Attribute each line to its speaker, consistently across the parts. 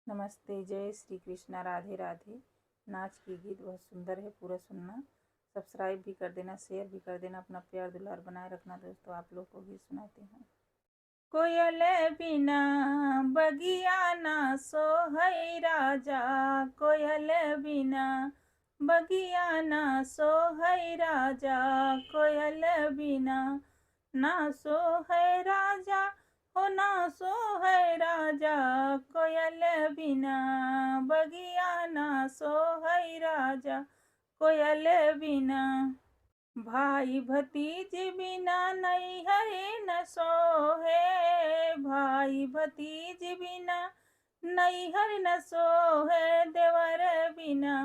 Speaker 1: नमस्ते, जय श्री कृष्णा, राधे राधे। नाच की गीत बहुत सुंदर है, पूरा सुनना। सब्सक्राइब भी कर देना, शेयर भी कर देना, अपना प्यार दुलार बनाए रखना दोस्तों। आप लोग को भी सुनाते हैं। कोयल बिना बगिया ना सोहै राजा, कोयल बिना बगिया ना सोहै राजा, कोयल बिना ना सोहै राजा, हो ना सोहै राजा, कोयल बिना बगिया ना सोहै राजा, कोयल बिना। भाई भतीज बिना नैहर न सोहे, भाई भतीज बिना नैहर न सोहे, देवर बिना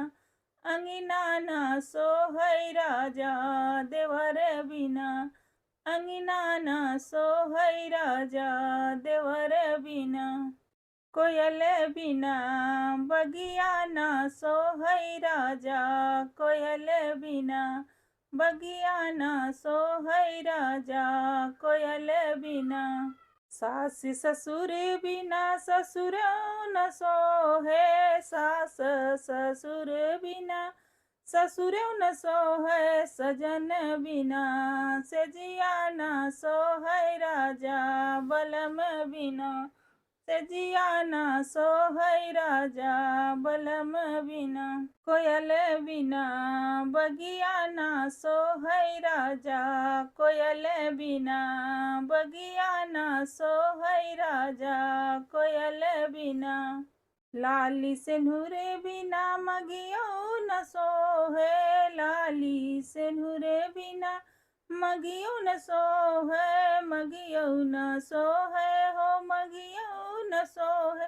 Speaker 1: अंगना न सोहै राजा, देवर बिना अंगना न सोहै राजा, देवर बिना। कोयल बिना बगिया न सोहै राजा, कोयल बिना बगिया न सोहै राजा, कोयल बिना। सास ससुर बिना ससुर न सोहे, सास ससुर बिना ससुर न सोहे, सजन बिना सेजिया न सोहै राजा, बलम बिना सेजिया न सोहै राजा, बलम बिना। कोयल बिना बगिया न सोहै राजा, कोयल बिना बगिया न सोहै राजा, कोयल बिना। लाली सिंदूर बिना मगियो न सोहे, लाली सिंदूर बिना मगियो न सोहे, मगियो न सोहे, हो मगियो न सोहे,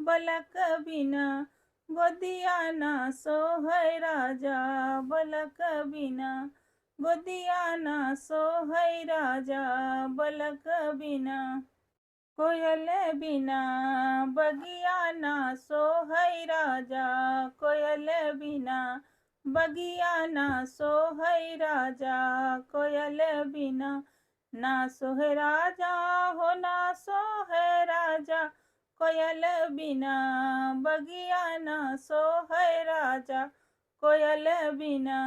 Speaker 1: बलक बिना गोदिया न सोहै राजा, बलक बिना गोदिया न सोहै राजा, बलक बिना। कोयल बिना बगिया न सोहै राजा, कोयल बिना बगिया न सोहै राजा, कोयल बिना ना सोहे राजा, हो ना सोहे राजा, कोयल बिना बगिया न सोहै राजा, कोयल बिना।